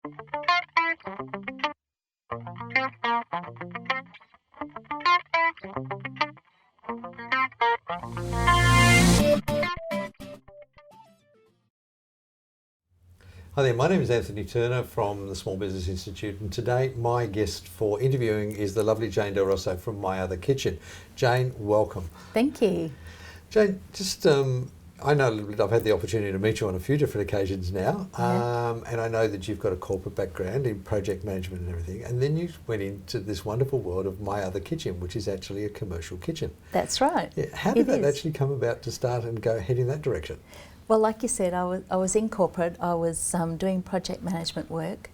Hi there, my name is Anthony Turner from the Small Business Institute, and today my guest for interviewing is the lovely Jane Del Rosso from My Other Kitchen. Jane, welcome. Thank you. Jane, just I know a little bit, I've had the opportunity to meet you on a few different occasions now, and I know that you've got a corporate background in project management and everything, and then you went into this wonderful world of My Other Kitchen, which is actually a commercial kitchen. That's right. Yeah. How did that actually come about to start and go head in that direction? Well, like you said, I was in corporate. I was doing project management work,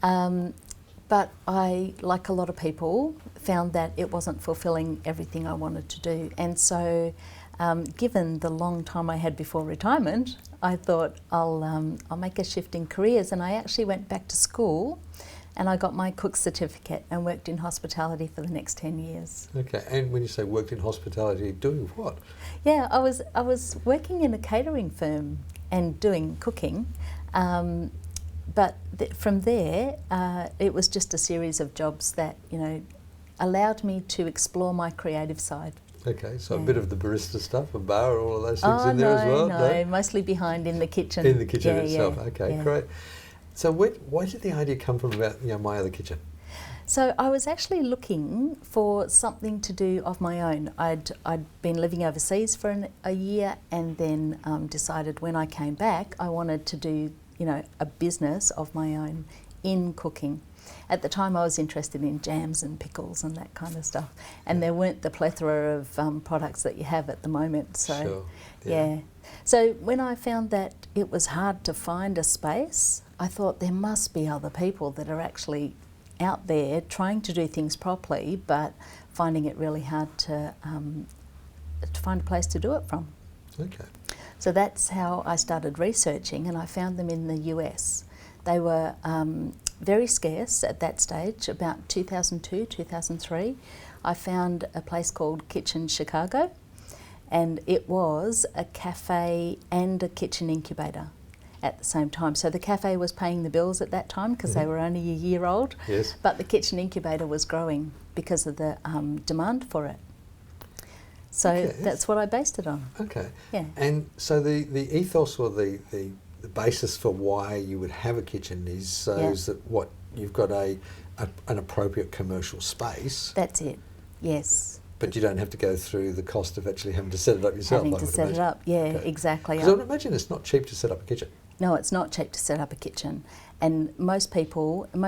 but I, like a lot of people, found that it wasn't fulfilling everything I wanted to do. And so, given the long time I had before retirement, I thought I'll make a shift in careers. And I actually went back to school, and I got my cook certificate and worked in hospitality for the next 10 years. Okay, and when you say worked in hospitality, doing what? Yeah, I was working in a catering firm and doing cooking, but from there it was just a series of jobs that, you know, allowed me to explore my creative side. Okay, so a bit of the barista stuff, a bar, all of those things in there as well? No, mostly behind in the kitchen. In the kitchen itself, yeah, okay, yeah. Great. So where did the idea come from about, you know, My Other Kitchen? So I was actually looking for something to do of my own. I'd been living overseas for a year, and then decided when I came back I wanted to do, you know, a business of my own in cooking. At the time I was interested in jams and pickles and that kind of stuff, and there weren't the plethora of products that you have at the moment. So sure. yeah. So when I found that it was hard to find a space, I thought there must be other people that are actually out there trying to do things properly, but finding it really hard to find a place to do it from. Okay. So that's how I started researching, and I found them in the US. They were very scarce at that stage, about 2002, 2003. I found a place called Kitchen Chicago, and it was a cafe and a kitchen incubator at the same time. So the cafe was paying the bills at that time because they were only a year old, yes. But the kitchen incubator was growing because of the demand for it. So that's what I based it on. Okay. Yeah. And so the ethos or the basis for why you would have a kitchen is that what you've got an appropriate commercial space. That's it. Yes. But you don't have to go through the cost of actually having to set it up yourself. Having to set it up, yeah, Okay. exactly. Because I would imagine it's not cheap to set up a kitchen. No, it's not cheap to set up a kitchen. And most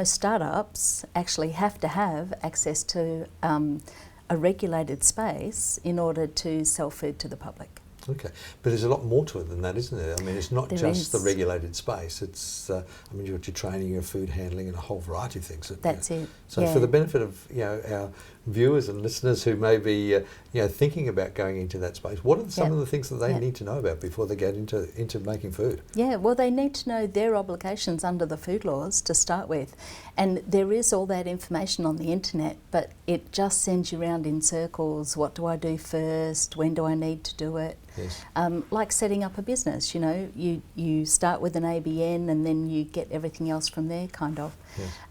startups actually have to have access to a regulated space in order to sell food to the public. Okay, but there's a lot more to it than that, isn't there? I mean, it's not just the regulated space. It's, I mean, you've got your training, your food handling, and a whole variety of things. That's it. So, for the benefit of, you know, our viewers and listeners who may be, you know, thinking about going into that space, what are some of the things that they need to know about before they get into making food? Yeah, well, they need to know their obligations under the food laws to start with, and there is all that information on the internet, but it just sends you around in circles. What do I do first? When do I need to do it? Yes. Like setting up a business, you know, you start with an ABN and then you get everything else from there, kind of.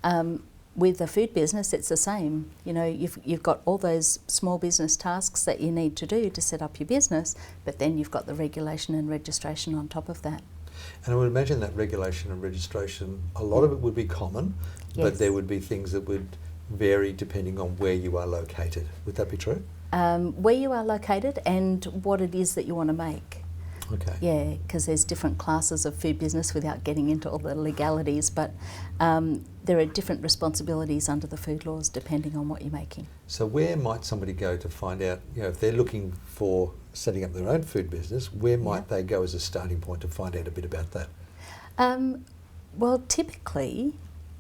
Yes. With a food business, it's the same. You know, you've got all those small business tasks that you need to do to set up your business, but then you've got the regulation and registration on top of that. And I would imagine that regulation and registration, a lot of it would be common, but there would be things that would vary depending on where you are located. Would that be true? Where you are located and what it is that you want to make. Okay. Yeah, because there's different classes of food business without getting into all the legalities, but there are different responsibilities under the food laws depending on what you're making. So where might somebody go to find out, you know, if they're looking for setting up their own food business, where might they go as a starting point to find out a bit about that? Well, typically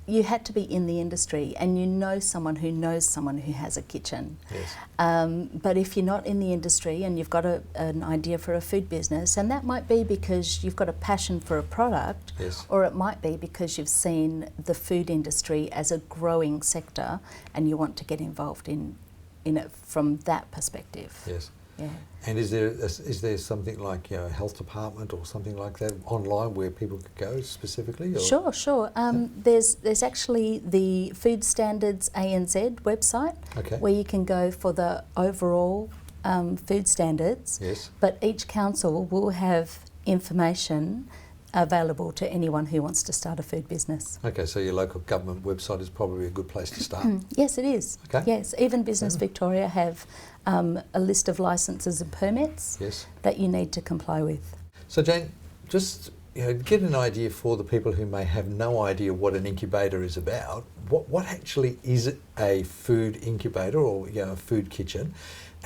you had to be in the industry and you know someone who has a kitchen. Yes. But if you're not in the industry and you've got an idea for a food business, and that might be because you've got a passion for a product, or it might be because you've seen the food industry as a growing sector and you want to get involved in it from that perspective. Yes. Yeah. And is there something like, a health department or something like that online where people could go specifically? Or? Sure. There's actually the Food Standards ANZ website, Okay. where you can go for the overall food standards. Yes. But each council will have information available to anyone who wants to start a food business. Okay, so your local government website is probably a good place to start. Yes, it is. Okay. Yes, even Business Victoria have a list of licences and permits Yes. that you need to comply with. So Jane, just get an idea for the people who may have no idea what an incubator is about. What actually is a food incubator or a food kitchen,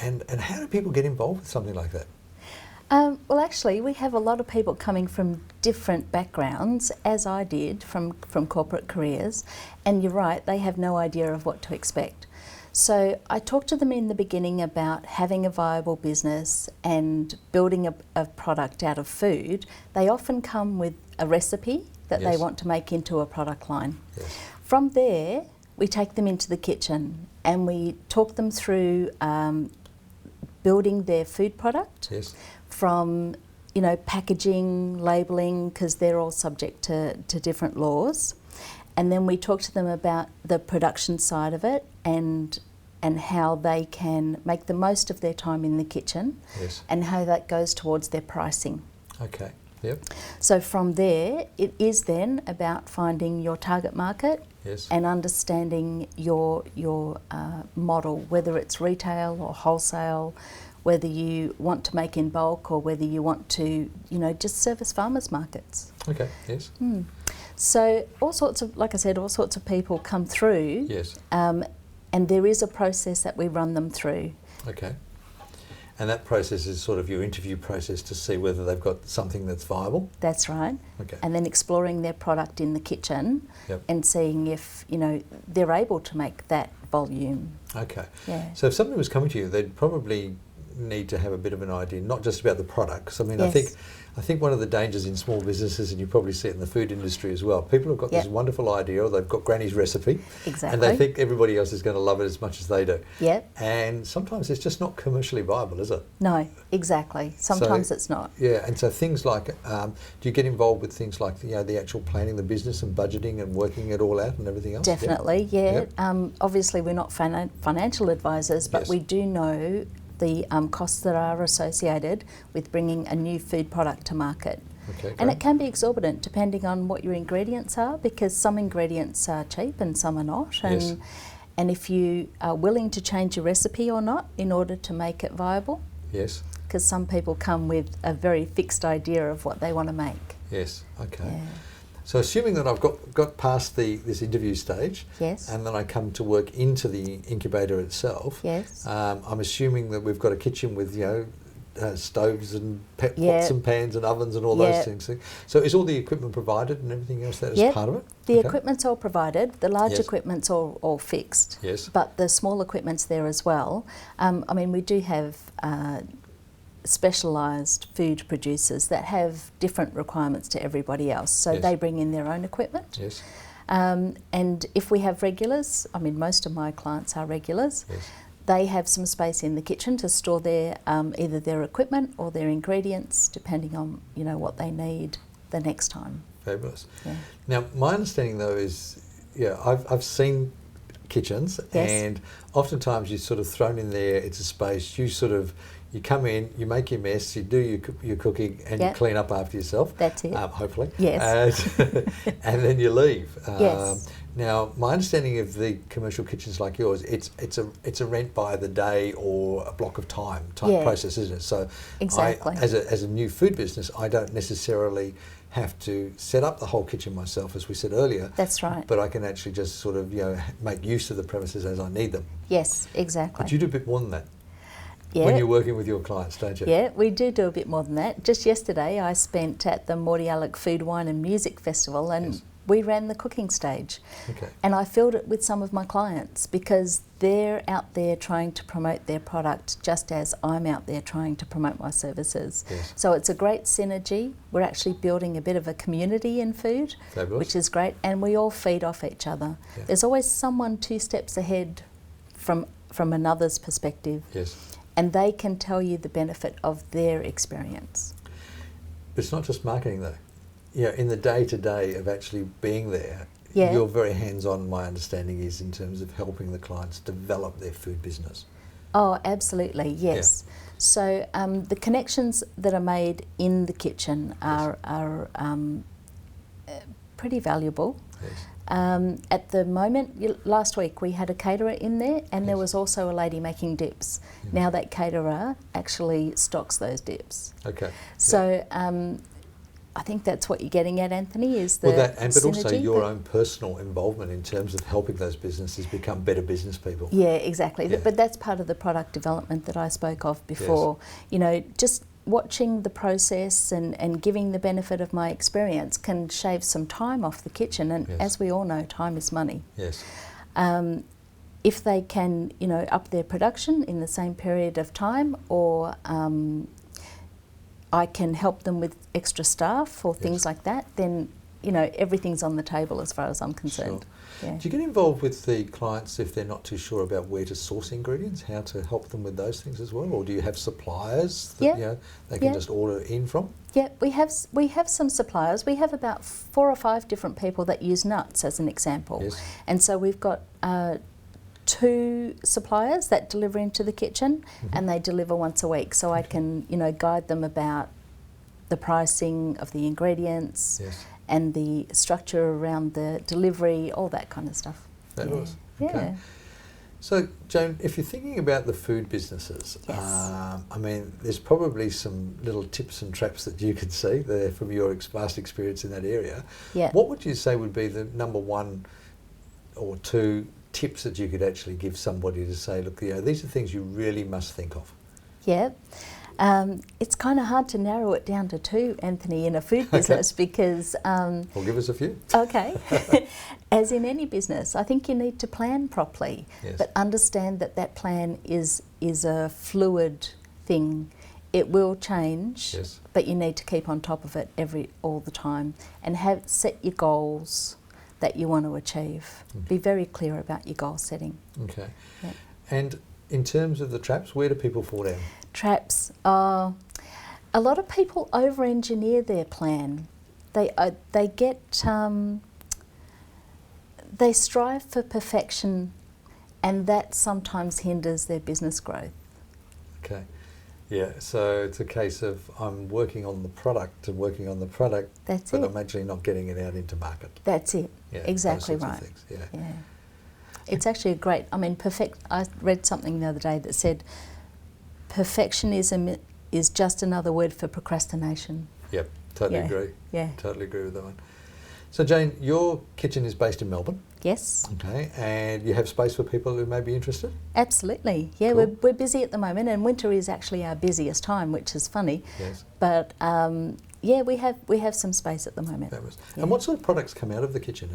and how do people get involved with something like that? Well, actually, we have a lot of people coming from different backgrounds, as I did, from corporate careers, and you're right, they have no idea of what to expect. So I talked to them in the beginning about having a viable business and building a product out of food. They often come with a recipe that they want to make into a product line. Yes. From there, we take them into the kitchen and we talk them through building their food product. Yes. From packaging, labelling, because they're all subject to different laws. And then we talk to them about the production side of it and how they can make the most of their time in the kitchen. Yes. And how that goes towards their pricing. Okay. Yep. So from there, it is then about finding your target market. Yes. And understanding your model, whether it's retail or wholesale, whether you want to make in bulk or whether you want to, just service farmers markets. Okay. Yes. So all sorts of people come through. Yes. And there is a process that we run them through. Okay. And that process is sort of your interview process to see whether they've got something that's viable? That's right. Okay. And then exploring their product in the kitchen and seeing if, they're able to make that volume. Okay. Yeah. So if somebody was coming to you, they'd probably need to have a bit of an idea, not just about the products. I mean, Yes. I think one of the dangers in small businesses, and you probably see it in the food industry as well, people have got this wonderful idea, or they've got Granny's recipe, Exactly. and they think everybody else is going to love it as much as they do. Yep. And sometimes it's just not commercially viable, is it? No, exactly. Sometimes it's not. Yeah, and so things like, do you get involved with things like the actual planning the business and budgeting and working it all out and everything else? Definitely, yeah. Yep. Obviously, we're not financial advisors, but we do know the costs that are associated with bringing a new food product to market. Okay, and it can be exorbitant depending on what your ingredients are, because some ingredients are cheap and some are not. And, and if you are willing to change your recipe or not in order to make it viable. Yes. Because some people come with a very fixed idea of what they want to make. Yes, okay. Yeah. So assuming that I've got past this interview stage, Yes. and then I come to work into the incubator itself, Yes. I'm assuming that we've got a kitchen with stoves and pots and pans and ovens and all those things. So is all the equipment provided and everything else that is part of it? The equipment's all provided. The large Yes. equipment's all fixed. Yes. But the small equipment's there as well. I mean, we do have specialised food producers that have different requirements to everybody else. So they bring in their own equipment. Yes. And if we have regulars, I mean, most of my clients are regulars, Yes. they have some space in the kitchen to store their either their equipment or their ingredients, depending on what they need the next time. Fabulous. Yeah. Now, my understanding though is, I've seen kitchens, and oftentimes you're sort of thrown in there. It's a space you come in, you make your mess, you do your cooking, and you clean up after yourself. That's it. Hopefully. Yes. And then you leave. Yes. Now, my understanding of the commercial kitchens like yours, it's a rent by the day or a block of time type process, isn't it? So, exactly. as a new food business, I don't necessarily have to set up the whole kitchen myself, as we said earlier. That's right. But I can actually just sort of make use of the premises as I need them. Yes, exactly. But you do a bit more than that. Yeah. When you're working with your clients, don't you? Yeah, we do a bit more than that. Just yesterday I spent at the Mordialloc Food, Wine and Music Festival, and we ran the cooking stage. Okay. And I filled it with some of my clients because they're out there trying to promote their product just as I'm out there trying to promote my services. Yes. So it's a great synergy. We're actually building a bit of a community in food, Fabulous. which is great, and we all feed off each other. Yeah. There's always someone 2 steps ahead from another's perspective. Yes. and they can tell you the benefit of their experience. It's not just marketing though. In the day-to-day of actually being there, Yeah. you're very hands-on, my understanding is, in terms of helping the clients develop their food business. Oh, absolutely, yes. Yeah. So the connections that are made in the kitchen are pretty valuable. Yes. At the moment, last week we had a caterer in there, and there Yes. was also a lady making dips. Yeah. Now that caterer actually stocks those dips. Okay. So I think that's what you're getting at, Anthony, is the but also synergy, your own personal involvement in terms of helping those businesses become better business people. Yeah, exactly. Yeah. But that's part of the product development that I spoke of before. Yes. Just watching the process and giving the benefit of my experience can shave some time off the kitchen. And Yes. as we all know, time is money. Yes. If they can, up their production in the same period of time, or I can help them with extra staff or things Yes. like that, then, everything's on the table as far as I'm concerned. Sure. Yeah. Do you get involved with the clients if they're not too sure about where to source ingredients, how to help them with those things as well? Or do you have suppliers that Yeah. they can Yeah. just order in from? Yeah, we have some suppliers. We have about 4 or 5 different people that use nuts as an example. Yes. And so we've got 2 suppliers that deliver into the kitchen, Mm-hmm. and they deliver once a week. So I can, guide them about the pricing of the ingredients Yes. and the structure around the delivery, all that kind of stuff. Fabulous. Yeah. Okay. Yeah. So, Joan, if you're thinking about the food businesses, Yes. there's probably some little tips and traps that you could see there from your vast experience in that area. Yeah. What would you say would be the number 1 or 2 tips that you could actually give somebody to say, look, these are things you really must think of? Yeah. It's kind of hard to narrow it down to 2, Anthony, in a food business because... Well, give us a few. Okay. As in any business, I think you need to plan properly, Yes. but understand that plan is a fluid thing. It will change, Yes. but you need to keep on top of it all the time, and set your goals that you want to achieve. Be very clear about your goal setting. Okay. Yeah. And in terms of the traps, where do people fall down? Traps are... A lot of people over-engineer their plan. They get... They strive for perfection, and that sometimes hinders their business growth. Okay. Yeah, so it's a case of I'm working on the product and working on the product, That's but it. I'm actually not getting it out into market. That's it. Yeah, Exactly those sorts right. of things, yeah. Yeah. It's actually a great... I read something the other day that said perfectionism is just another word for procrastination. Yep, totally Yeah. agree. Yeah. Totally agree with that one. So Jane, your kitchen is based in Melbourne, Yes, okay, and you have space for people who may be interested? absolutely. Yeah, Cool. we're busy at the moment, and winter is actually our busiest time, which is funny. Yes. But yeah, we have some space at the moment. Fabulous. Yeah. And what sort of products come out of the kitchen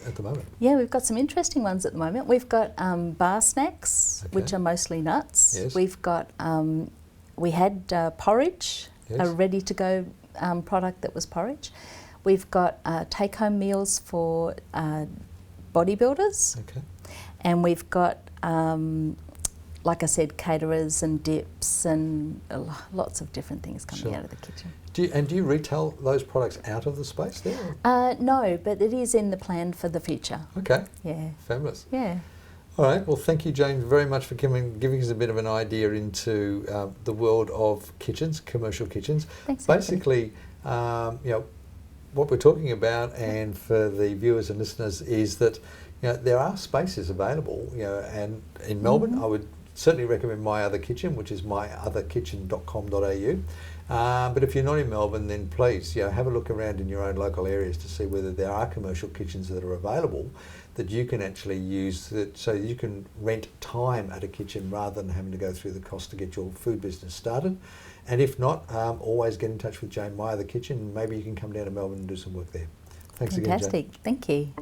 at the moment? Yeah, we've got some interesting ones at the moment. We've got bar snacks, Okay. which are mostly nuts. Yes. We've got we had porridge, Yes. a ready-to-go product that was porridge. We've got take-home meals for bodybuilders, Okay. and we've got, like I said, caterers and dips and lots of different things coming Sure. out of the kitchen. Do you retail those products out of the space there? or- No, but it is in the plan for the future. Okay, Yeah, fabulous. yeah. All right. Well, thank you, Jane, very much for giving us a bit of an idea into the world of kitchens, commercial kitchens. Thanks, Anthony. Basically, what we're talking about, and for the viewers and listeners, is that there are spaces available. And in Melbourne, I would certainly recommend My Other Kitchen, which is myotherkitchen.com.au. But if you're not in Melbourne, then please, have a look around in your own local areas to see whether there are commercial kitchens that are available that you can actually use, so you can rent time at a kitchen rather than having to go through the cost to get your food business started. And if not, always get in touch with Jane, My Other Kitchen, and maybe you can come down to Melbourne and do some work there. Thanks again, Jane. Fantastic. Thank you.